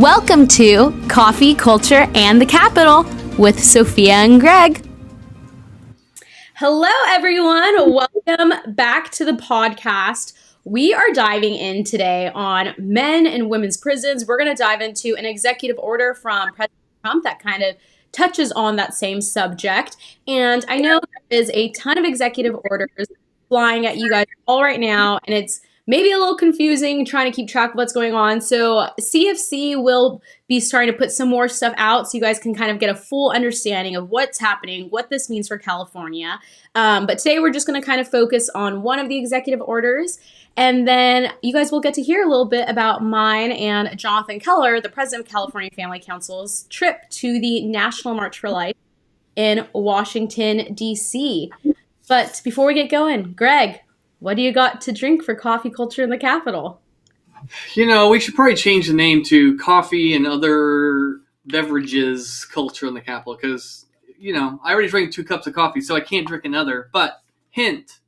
Welcome to Coffee, Culture, and the Capital with Sophia and Greg. Hello, everyone. Welcome back to the podcast. We are diving in today on men and women's prisons. We're going to dive into an executive order from President Trump that kind of touches on that same subject. And I know there is a ton of executive orders flying at you guys all right now, and it's maybe a little confusing trying to keep track of what's going on. So CFC will be starting to put some more stuff out so you guys can kind of get a full understanding of what's happening, what this means for California. But today we're just going to kind of focus on one of the executive orders. And then you guys will get to hear a little bit about mine and Jonathan Keller, the president of California Family Council's trip to the National March for Life in Washington, D.C. But before we get going, Greg, what do you got to drink for Coffee, Culture, in the Capital? You know, we should probably change the name to Coffee and Other Beverages Culture in the Capital because, you know, I already drank 2 cups of coffee, so I can't drink another. But hint,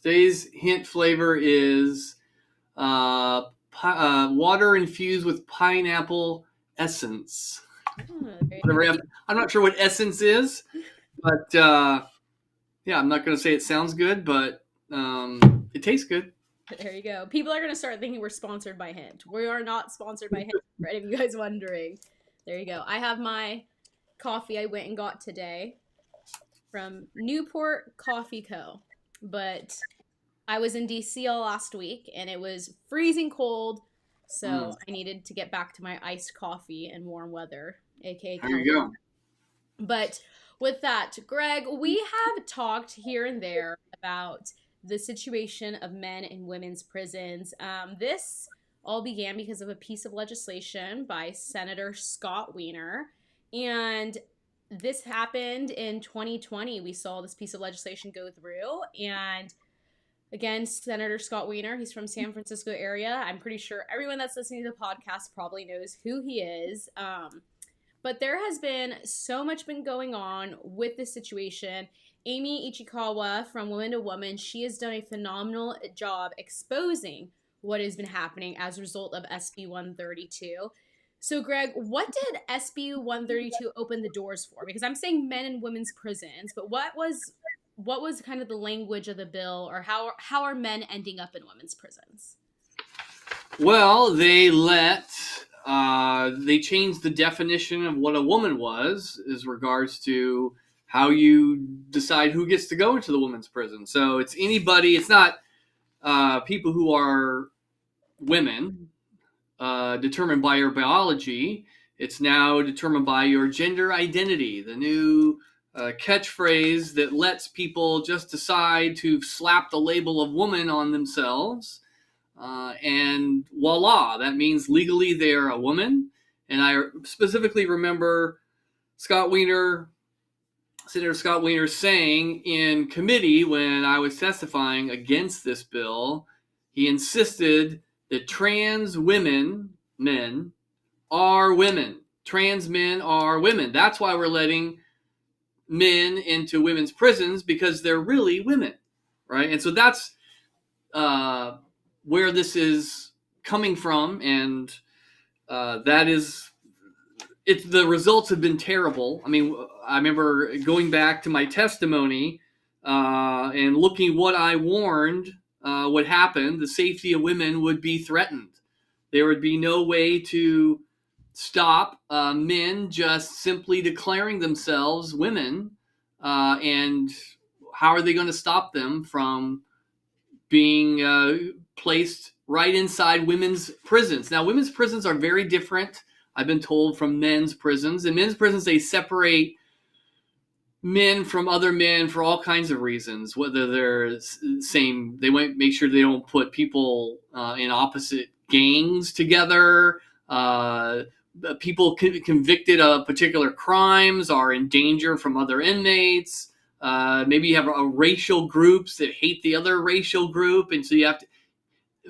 today's hint flavor is water infused with pineapple essence. I'm not sure what essence is, but yeah, I'm not going to say it sounds good, but it tastes good. There you go. People are going to start thinking we're sponsored by Hint. We are not sponsored by Hint, for any of you guys wondering. There you go. I have my coffee I went and got today from Newport Coffee Co. But I was in DC all last week, and it was freezing cold, so I needed to get back to my iced coffee in warm weather, aka There you go. But with that, Greg, we have talked here and there about the situation of men in women's prisons. This all began because of a piece of legislation by Senator Scott Wiener. And this happened in 2020. We saw this piece of legislation go through. And again, Senator Scott Wiener, he's from San Francisco area. I'm pretty sure everyone that's listening to the podcast probably knows who he is. But there has been so much been going on with this situation. Amy Ichikawa from Woman to Woman, she has done a phenomenal job exposing what has been happening as a result of SB 132. So, Greg, what did SB 132 open the doors for? Because I'm saying men in women's prisons, but what was kind of the language of the bill, or how are men ending up in women's prisons? Well, they changed the definition of what a woman was as regards to how you decide who gets to go into the women's prison. So it's anybody, it's not people who are women determined by your biology. It's now determined by your gender identity, the new catchphrase that lets people just decide to slap the label of woman on themselves. And voila, that means legally they're a woman. And I specifically remember Senator Scott Wiener saying in committee when I was testifying against this bill, he insisted that trans men are women. Trans men are women. That's why we're letting men into women's prisons, because they're really women, right? And so that's where this is coming from, and that is... the results have been terrible. I mean, I remember going back to my testimony and looking what I warned would happen. The safety of women would be threatened. There would be no way to stop men just simply declaring themselves women. And how are they going to stop them from being placed right inside women's prisons? Now, women's prisons are very different, I've been told, from men's prisons. In men's prisons, they separate men from other men for all kinds of reasons, whether they're same. They want to make sure they don't put people in opposite gangs together. People convicted of particular crimes are in danger from other inmates. Maybe you have racial groups that hate the other racial group, and so you have to.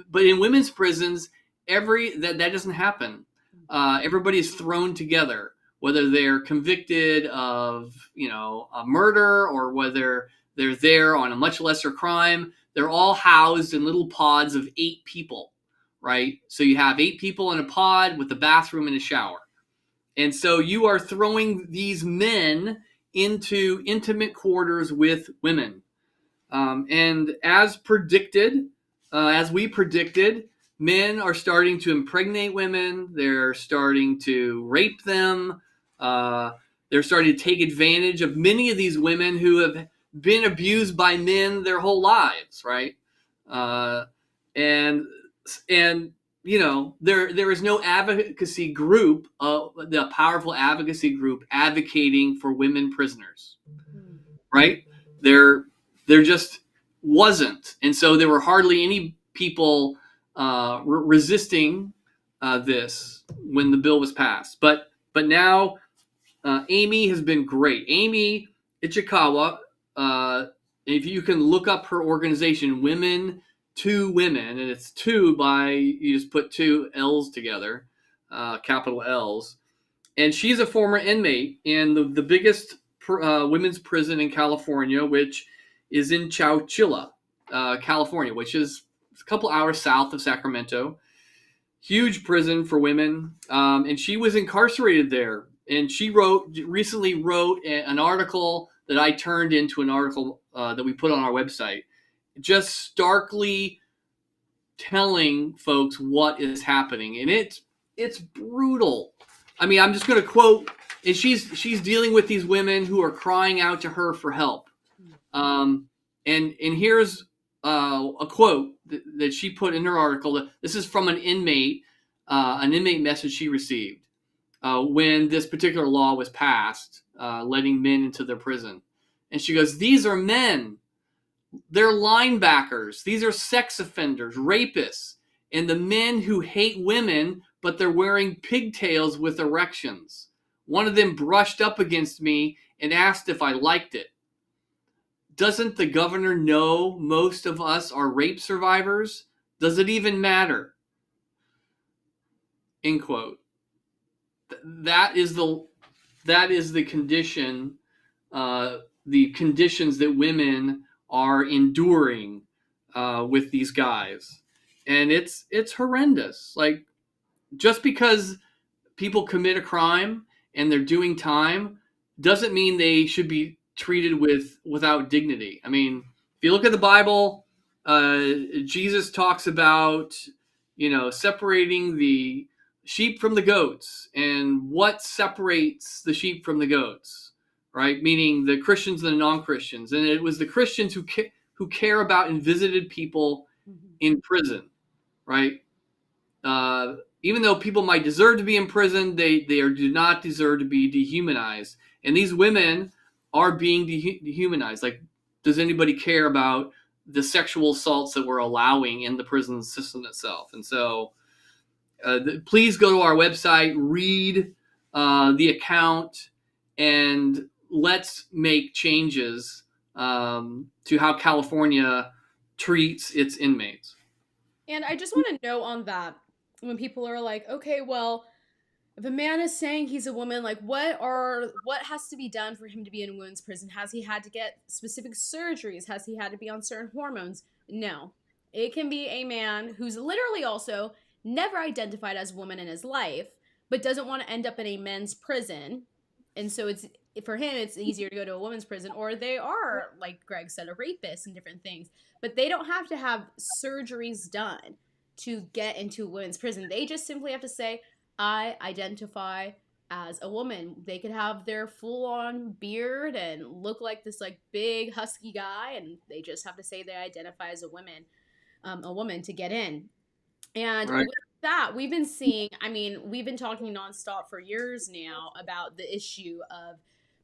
But in women's prisons, that doesn't happen. Everybody is thrown together, whether they're convicted of, a murder or whether they're there on a much lesser crime. They're all housed in little pods of 8 people, right? So you have 8 people in a pod with a bathroom and a shower. And so you are throwing these men into intimate quarters with women. And as we predicted, men are starting to impregnate women. They're starting to rape them. They're starting to take advantage of many of these women who have been abused by men their whole lives, right? And there is no advocacy group, the powerful advocacy group advocating for women prisoners, right? There just wasn't, and so there were hardly any people resisting this when the bill was passed. But now Amy has been great. Amy Ichikawa, if you can look up her organization, Women to Women, and it's two by, you just put 2 L's together, capital L's. And she's a former inmate in the biggest women's prison in California, which is in Chowchilla, California, which is a couple hours south of Sacramento. Huge prison for women. And she was incarcerated there. And she recently wrote an article that I turned into an article that we put on our website, just starkly telling folks what is happening. And it's brutal. I mean, I'm just going to quote, and she's dealing with these women who are crying out to her for help. And here's a quote that she put in her article. This is from an inmate message she received when this particular law was passed, letting men into their prison. And she goes, "These are men. They're linebackers. These are sex offenders, rapists, and the men who hate women, but they're wearing pigtails with erections. One of them brushed up against me and asked if I liked it. Doesn't the governor know most of us are rape survivors? Does it even matter?" End quote. That is the condition, the conditions that women are enduring with these guys, and it's horrendous. Like, just because people commit a crime and they're doing time doesn't mean they should be treated without dignity. I mean, if you look at the Bible, Jesus talks about, separating the sheep from the goats, and what separates the sheep from the goats, right? Meaning the Christians and the non-Christians. And it was the Christians who care about invisited people in prison, right? Even though people might deserve to be in prison, they do not deserve to be dehumanized. And these women are being dehumanized. Like, does anybody care about the sexual assaults that we're allowing in the prison system itself? And so please go to our website, read the account, and let's make changes to how California treats its inmates. And I just want to know on that, when people are like, okay, well, if a man is saying he's a woman, like what has to be done for him to be in women's prison? Has he had to get specific surgeries? Has he had to be on certain hormones? No. It can be a man who's literally also never identified as a woman in his life, but doesn't want to end up in a men's prison. And so for him, it's easier to go to a women's prison, or they are, like Greg said, a rapist and different things. But they don't have to have surgeries done to get into a women's prison. They just simply have to say, I identify as a woman. They could have their full-on beard and look like this like big husky guy, and they just have to say they identify as a woman to get in. And right. With that, we've been talking nonstop for years now about the issue of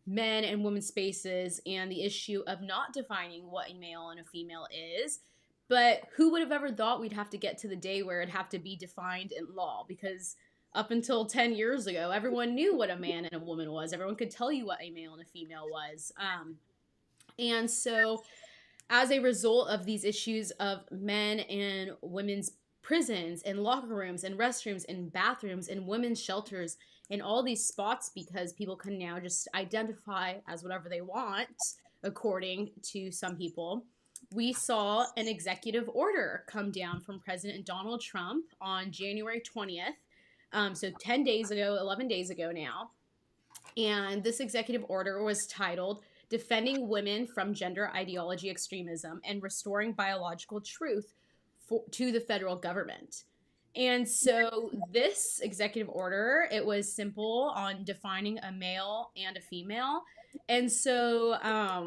men and women's spaces and the issue of not defining what a male and a female is. But who would have ever thought we'd have to get to the day where it'd have to be defined in law? Because up until 10 years ago, everyone knew what a man and a woman was. Everyone could tell you what a male and a female was. And so as a result of these issues of men and women's prisons and locker rooms and restrooms and bathrooms and women's shelters and all these spots, because people can now just identify as whatever they want, according to some people, we saw an executive order come down from President Donald Trump on January 20th. So 10 days ago, 11 days ago now. And this executive order was titled Defending Women from Gender Ideology Extremism and Restoring Biological Truth to the Federal Government. And so this executive order, it was simple on defining a male and a female. And so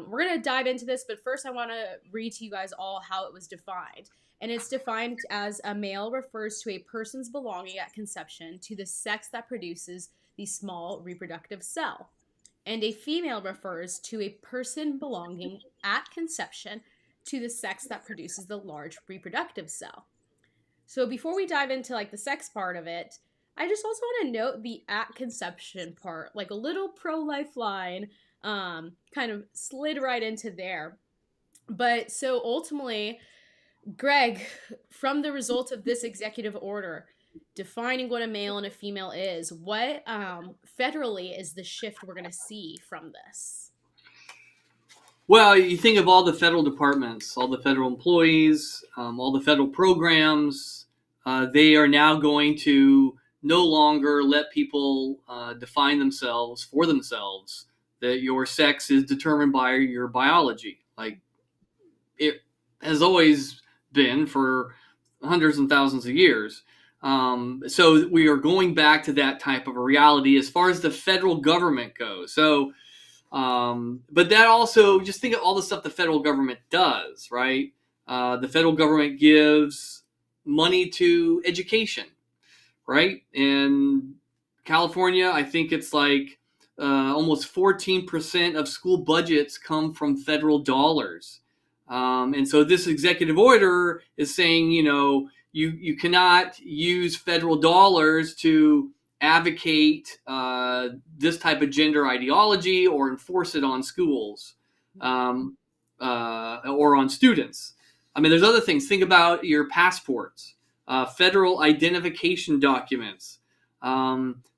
we're going to dive into this, but first I want to read to you guys all how it was defined. And it's defined as a male refers to a person's belonging at conception to the sex that produces the small reproductive cell. And a female refers to a person belonging at conception to the sex that produces the large reproductive cell. So before we dive into like the sex part of it, I just also want to note the at conception part, like a little pro-life line kind of slid right into there. But so ultimately, Greg, from the result of this executive order, defining what a male and a female is, what federally is the shift we're going to see from this? Well, you think of all the federal departments, all the federal employees, all the federal programs, they are now going to no longer let people define themselves for themselves, that your sex is determined by your biology. Like it has always been for hundreds and thousands of years. So we are going back to that type of a reality as far as the federal government goes. So, but that also, just think of all the stuff the federal government does, right? The federal government gives money to education, right? In California, I think it's like almost 14% of school budgets come from federal dollars. And so this executive order is saying, you cannot use federal dollars to advocate this type of gender ideology or enforce it on schools or on students. I mean, there's other things. Think about your passports, federal identification documents.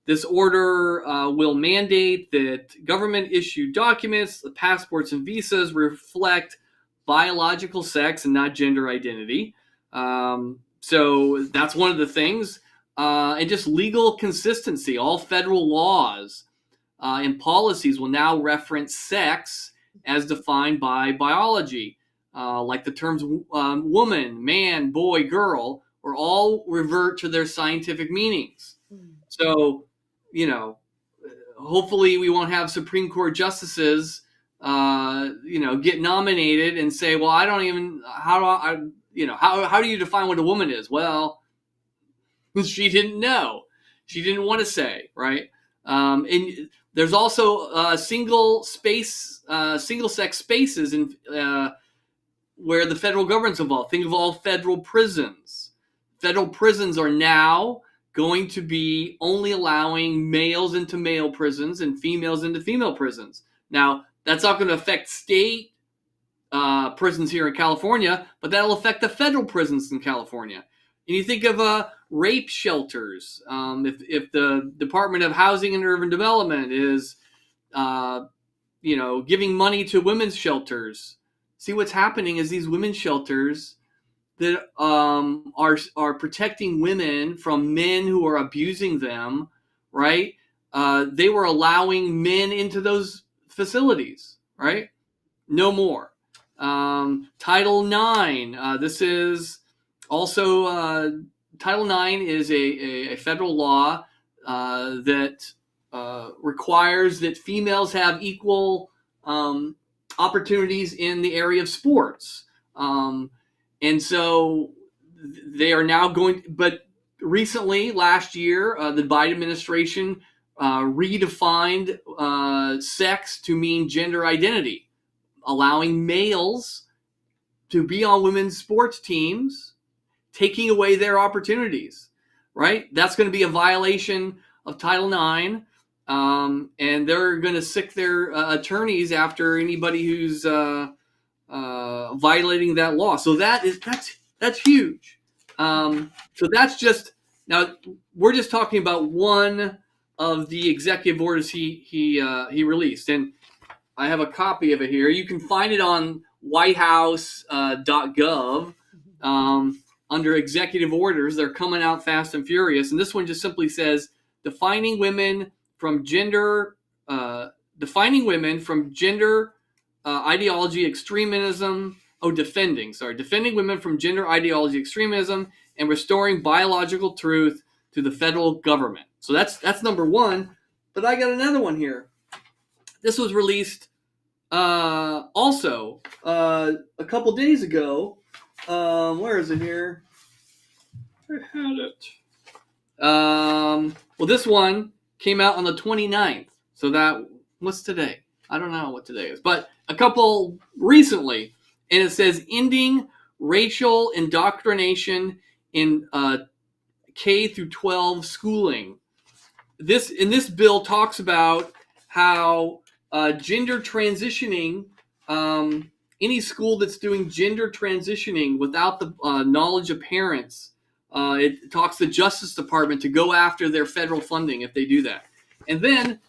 This order will mandate that government-issued documents, the passports and visas, reflect biological sex and not gender identity. So that's one of the things. And just legal consistency. All federal laws and policies will now reference sex as defined by biology. Like the terms woman, man, boy, girl, or all revert to their scientific meanings. So, hopefully we won't have Supreme Court justices, get nominated and say, well, I don't even, how do you define what a woman is? Well, she didn't know. She didn't want to say, right? And there's also single sex spaces in where the federal government's involved. Think of all federal prisons. Federal prisons are now going to be only allowing males into male prisons and females into female prisons. Now, that's not going to affect state prisons here in California, but that'll affect the federal prisons in California. And you think of rape shelters. If the Department of Housing and Urban Development is, giving money to women's shelters, see what's happening is these women's shelters that are protecting women from men who are abusing them, right? They were allowing men into those facilities, right? No more. Title IX. This is also Title IX is a federal law that requires that females have equal opportunities in the area of sports. And so they are now going, but recently, last year, the Biden administration redefined sex to mean gender identity, allowing males to be on women's sports teams, taking away their opportunities, right? That's going to be a violation of Title IX, and they're going to sick their attorneys after anybody who's violating that law. So that's huge. So that's just, now we're just talking about one of the executive orders he released, and I have a copy of it here. You can find it on whitehouse.gov, under executive orders. They're coming out fast and furious. And this one just simply says, defining women from gender ideology extremism. Defending women from gender ideology extremism and restoring biological truth to the federal government. So that's number one. But I got another one here. This was released also a couple days ago. Where is it here? I had it. Well, this one came out on the 29th. So what's today? I don't know what today is, but a couple recently. And it says, ending racial indoctrination in K through 12 schooling. This bill talks about how gender transitioning, any school that's doing gender transitioning without the knowledge of parents, it talks the Justice Department to go after their federal funding if they do that. And then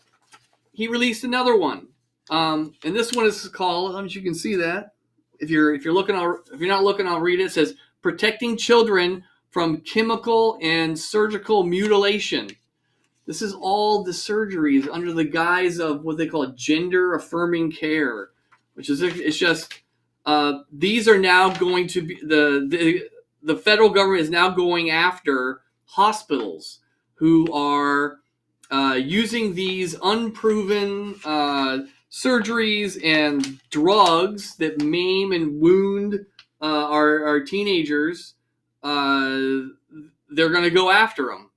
he released another one, and this one is called, you can see that. If you're not looking, I'll read it. It says, protecting children from chemical and surgical mutilation. This is all the surgeries under the guise of what they call gender affirming care, which is, it's just, these are now going to be, the federal government is now going after hospitals who are using these unproven surgeries and drugs that maim and wound our teenagers. They're going to go after them.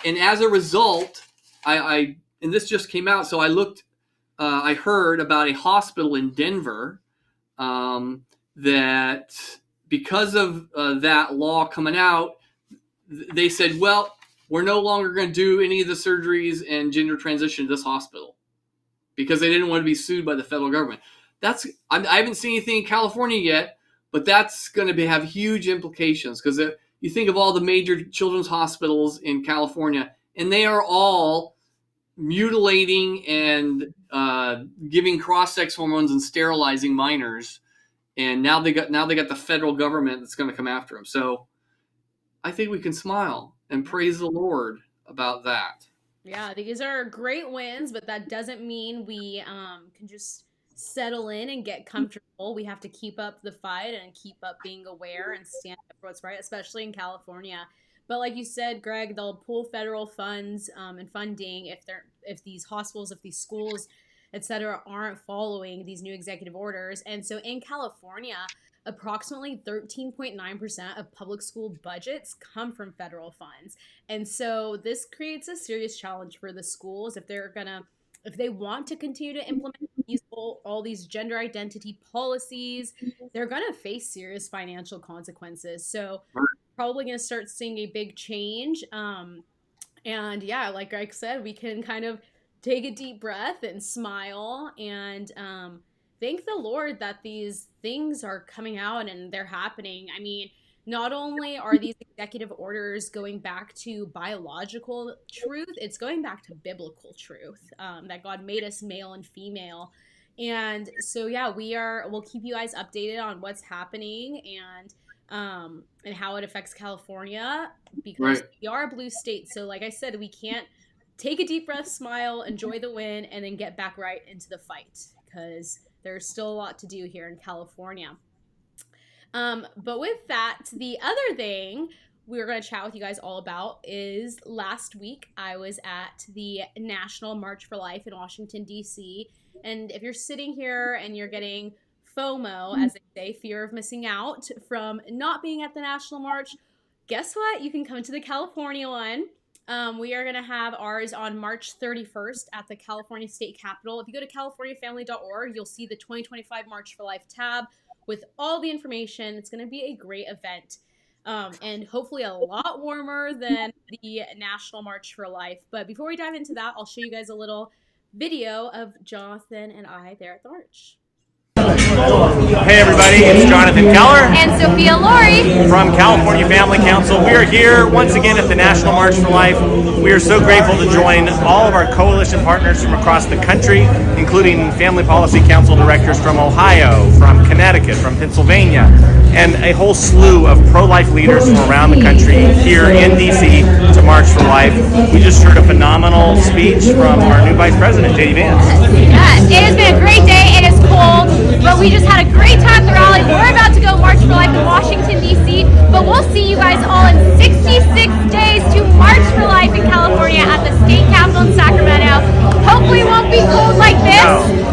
And as a result, and this just came out, so I looked, I heard about a hospital in Denver that because of that law coming out, they said, well, we're no longer going to do any of the surgeries and gender transition at this hospital because they didn't want to be sued by the federal government. I haven't seen anything in California yet, but that's going to have huge implications because you think of all the major children's hospitals in California, and they are all mutilating and giving cross-sex hormones and sterilizing minors. And now they got the federal government that's going to come after them. So I think we can smile and praise the Lord about that. Yeah, these are great wins, but that doesn't mean we can just settle in and get comfortable. We have to keep up the fight and keep up being aware and stand up for what's right, especially in California. But like you said, Greg, they'll pull federal funds and funding if these hospitals, if these schools, etc., aren't following these new executive orders. And so in California, approximately 13.9% of public school budgets come from federal funds. And so this creates a serious challenge for the schools if they want to continue to implement all these gender identity policies, they're going to face serious financial consequences. So probably going to start seeing a big change. And yeah, like Greg said, we can kind of take a deep breath and smile and thank the Lord that these things are coming out and they're happening. I mean, not only are these executive orders going back to biological truth, it's going back to biblical truth, that God made us male and female. And so, yeah, we'll keep you guys updated on what's happening and how it affects California because we are a blue state. So like I said, we can't take a deep breath, smile, enjoy the win, and then get back right into the fight because there's still a lot to do here in California. But with that, the other thing we're going to chat with you guys all about is last week I was at the National March for Life in Washington, D.C. And if you're sitting here and you're getting FOMO, as they say, fear of missing out from not being at the National March, guess what? You can come to the California one. We are going to have ours on March 31st at the California State Capitol. If you go to californiafamily.org, you'll see the 2025 March for Life tab with all the information. It's going to be a great event and hopefully a lot warmer than the National March for Life. But before we dive into that, I'll show you guys a little video of Jonathan and I there at the march. Hey everybody, it's Jonathan Keller And Sophia Lorey from California Family Council. We are here once again at the National March for Life. We are so grateful to join all of our coalition partners from across the country, including Family Policy Council directors from Ohio, from Connecticut, from Pennsylvania, and a whole slew of pro-life leaders from around the country here in DC to March for Life. We just heard a phenomenal speech from our new Vice President, J.D. Vance. Yes, it has been a great day. It is cold, but we just had a great time at the rally. We're about to go March for Life in Washington, D.C., but we'll see you guys all in 66 days to March for Life in California at the state capitol in Sacramento. Hopefully it won't be cold like this,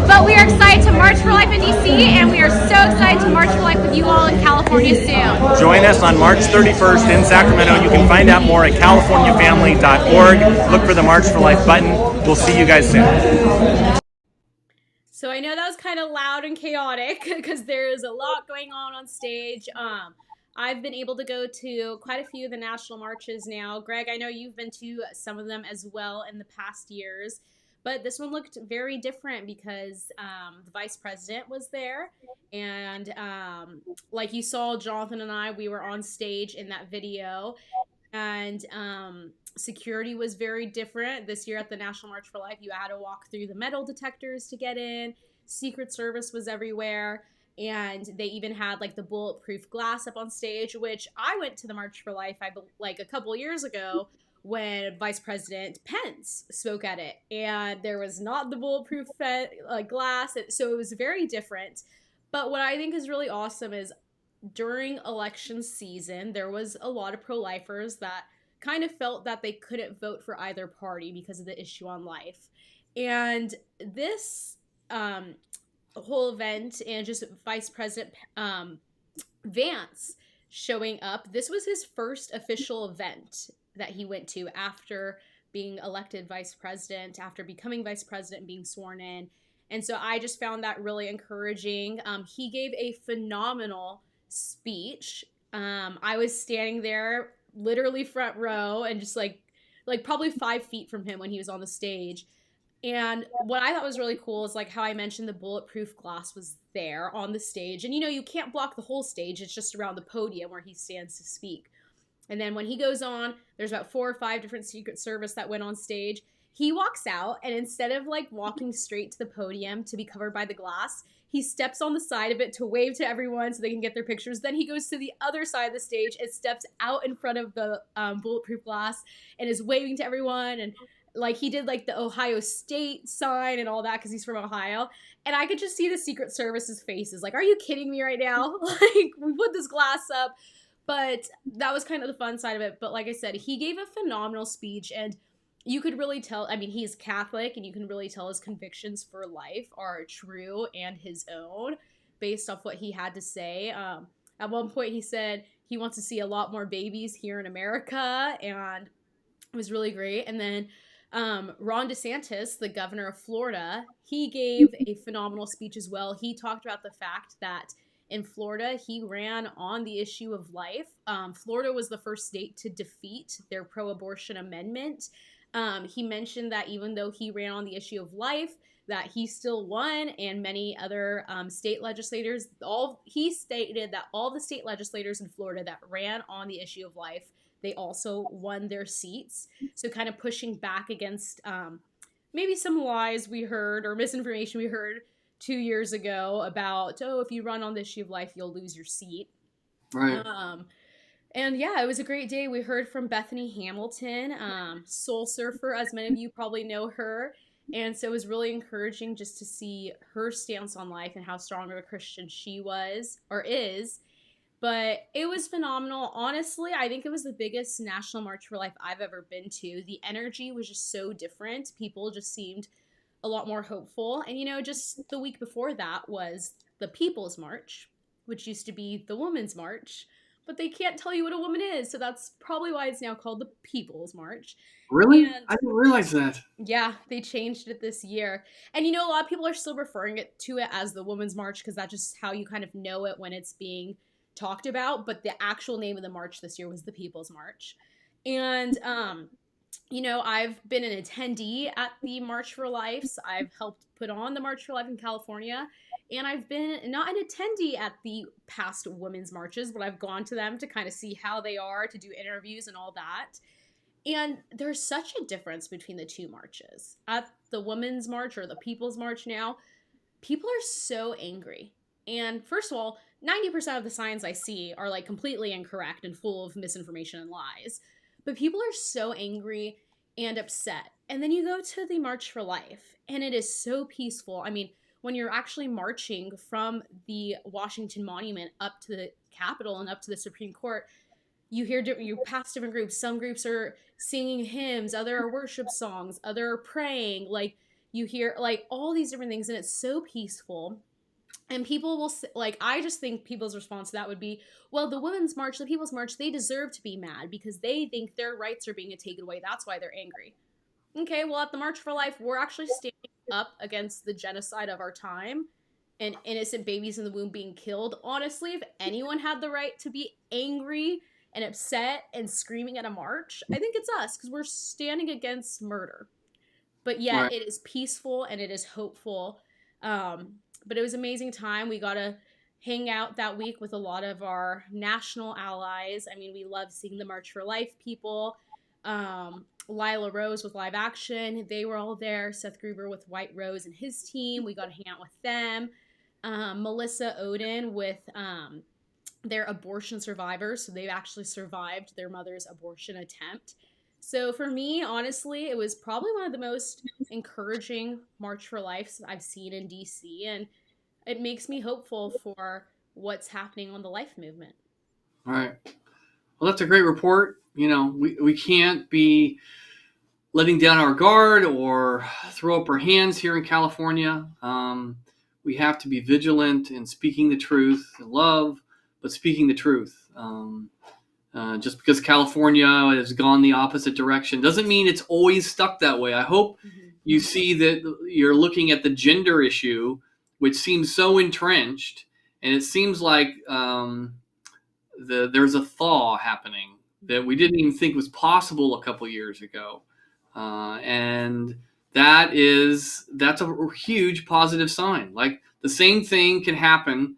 but we are excited to March for Life in D.C., and we are so excited to March for Life with you all in California soon. Join us on March 31st in Sacramento. You can find out more at californiafamily.org. Look for the March for Life button. We'll see you guys soon. So I know that was kind of loud and chaotic because there is a lot going on stage. I've been able to go to quite a few of the national marches now. Greg, I know you've been to some of them as well in the past years, but this one looked very different because the vice president was there. And like you saw, Jonathan and I, we were on stage in that video. And security was very different this year at the National March for Life. You had to walk through the metal detectors to get in. Secret Service was everywhere, and they even had like the bulletproof glass up on stage, which I went to the March for Life like a couple years ago when Vice President Pence spoke at it, and there was not the bulletproof glass, so it was very different. But what I think is really awesome is during election season, there was a lot of pro-lifers that kind of felt that they couldn't vote for either party because of the issue on life. And this whole event and just Vice President Vance showing up, this was his first official event that he went to after being elected vice president, after becoming vice president and being sworn in. And so I just found that really encouraging. He gave a phenomenal speech. I was standing there literally front row and just like probably 5 feet from him when he was on the stage. And what I thought was really cool is like how I mentioned the bulletproof glass was there on the stage. And you can't block the whole stage. It's just around the podium where he stands to speak. And then when he goes on, there's about 4 or 5 different Secret Service that went on stage. He walks out, and instead of like walking straight to the podium to be covered by the glass, he steps on the side of it to wave to everyone so they can get their pictures. Then he goes to the other side of the stage and steps out in front of the bulletproof glass and is waving to everyone. And like he did like the Ohio State sign and all that because he's from Ohio. And I could just see the Secret Service's faces like, are you kidding me right now? Like, we put this glass up. But that was kind of the fun side of it. But like I said, he gave a phenomenal speech, and you could really tell, I mean, he's Catholic, and you can really tell his convictions for life are true and his own based off what he had to say. At one point, he said he wants to see a lot more babies here in America, and it was really great. And then Ron DeSantis, the governor of Florida, he gave a phenomenal speech as well. He talked about the fact that in Florida, he ran on the issue of life. Florida was the first state to defeat their pro-abortion amendment. He mentioned that even though he ran on the issue of life, that he still won, and many other state legislators, he stated that all the state legislators in Florida that ran on the issue of life, they also won their seats. So kind of pushing back against maybe some lies we heard or misinformation we heard 2 years ago about, if you run on the issue of life, you'll lose your seat. Right. And yeah, it was a great day. We heard from Bethany Hamilton, soul surfer, as many of you probably know her. And so it was really encouraging just to see her stance on life and how strong of a Christian she was or is. But it was phenomenal. Honestly, I think it was the biggest National March for Life I've ever been to. The energy was just so different. People just seemed a lot more hopeful. And, just the week before that was the People's March, which used to be the Women's March. But they can't tell you what a woman is, so that's probably why it's now called the People's March. Really? And I didn't realize that. yeah, they changed it this year. And a lot of people are still referring to it as the Women's March because that's just how you kind of know it when it's being talked about. But the actual name of the march this year was the People's March. And, I've been an attendee at the March for Life. So I've helped put on the March for Life in California. And I've been not an attendee at the past women's marches, but I've gone to them to kind of see how they are, to do interviews and all that. And there's such a difference between the two marches. At the Women's March or the People's March now, people are so angry. And first of all, 90% of the signs I see are like completely incorrect and full of misinformation and lies. But people are so angry and upset. And then you go to the March for Life, and it is so peaceful. I mean, when you're actually marching from the Washington Monument up to the Capitol and up to the Supreme Court, you pass different groups. Some groups are singing hymns, other are worship songs, other are praying. Like, you hear like all these different things, and it's so peaceful. And people will like, I just think people's response to that would be, well, the Women's March, the People's March, they deserve to be mad because they think their rights are being taken away. That's why they're angry. Okay, well, at the March for Life, we're actually standing up against the genocide of our time and innocent babies in the womb being killed. Honestly, if anyone had the right to be angry and upset and screaming at a march, I think it's us, because we're standing against murder. But yet it is peaceful and it is hopeful. But it was an amazing time. We got to hang out that week with a lot of our national allies. I mean, we love seeing the March for Life people. Lila Rose with Live Action, they were all there. Seth Gruber with White Rose and his team, we got to hang out with them. Melissa Oden with their abortion survivors, so they've actually survived their mother's abortion attempt. So for me, honestly, it was probably one of the most encouraging March for Life I've seen in DC, and it makes me hopeful for what's happening on the life movement. All right. Well, that's a great report. You know, we can't be letting down our guard or throw up our hands here in California. We have to be vigilant in speaking the truth in love, but speaking the truth. Just because California has gone the opposite direction doesn't mean it's always stuck that way. I hope you see that you're looking at the gender issue, which seems so entrenched, and it seems like there's a thaw happening that we didn't even think was possible a couple years ago. And that's a huge positive sign. Like, the same thing can happen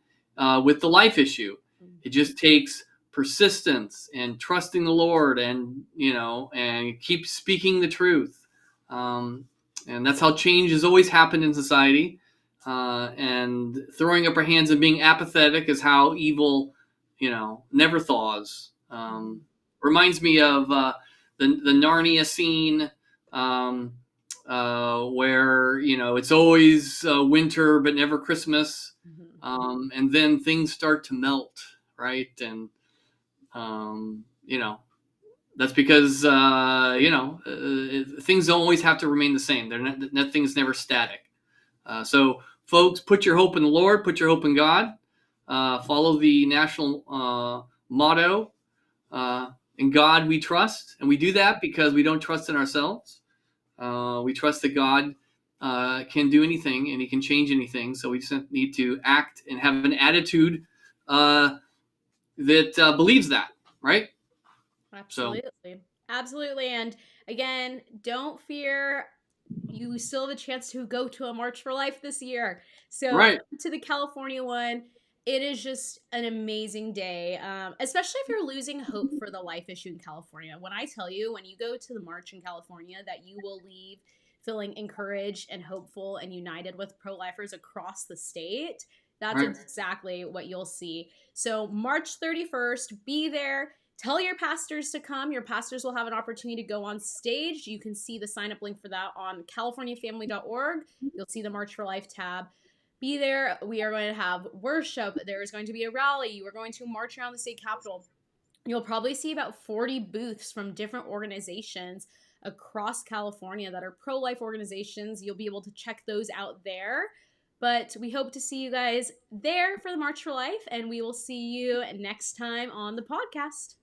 with the life issue. It just takes persistence and trusting the Lord, and and keep speaking the truth. And that's how change has always happened in society. And throwing up our hands and being apathetic is how evil, never thaws. Reminds me of the Narnia scene, where it's always winter but never Christmas, and then things start to melt, right? And that's because things don't always have to remain the same. Nothing's never static. So folks, put your hope in the Lord, put your hope in God, follow the national motto, in God we trust. And we do that because we don't trust in ourselves. We trust that God can do anything and he can change anything. So we just need to act and have an attitude that believes that, right? Absolutely. Absolutely. And again, don't fear. You still have a chance to go to a March for Life this year. So to the California one, it is just an amazing day, especially if you're losing hope for the life issue in California. When I tell you, when you go to the march in California, that you will leave feeling encouraged and hopeful and united with pro-lifers across the state, that's exactly what you'll see. So March 31st, be there. Tell your pastors to come. Your pastors will have an opportunity to go on stage. You can see the sign-up link for that on californiafamily.org. You'll see the March for Life tab. Be there. We are going to have worship. There is going to be a rally. We're going to march around the state capitol. You'll probably see about 40 booths from different organizations across California that are pro-life organizations. You'll be able to check those out there. But we hope to see you guys there for the March for Life, and we will see you next time on the podcast.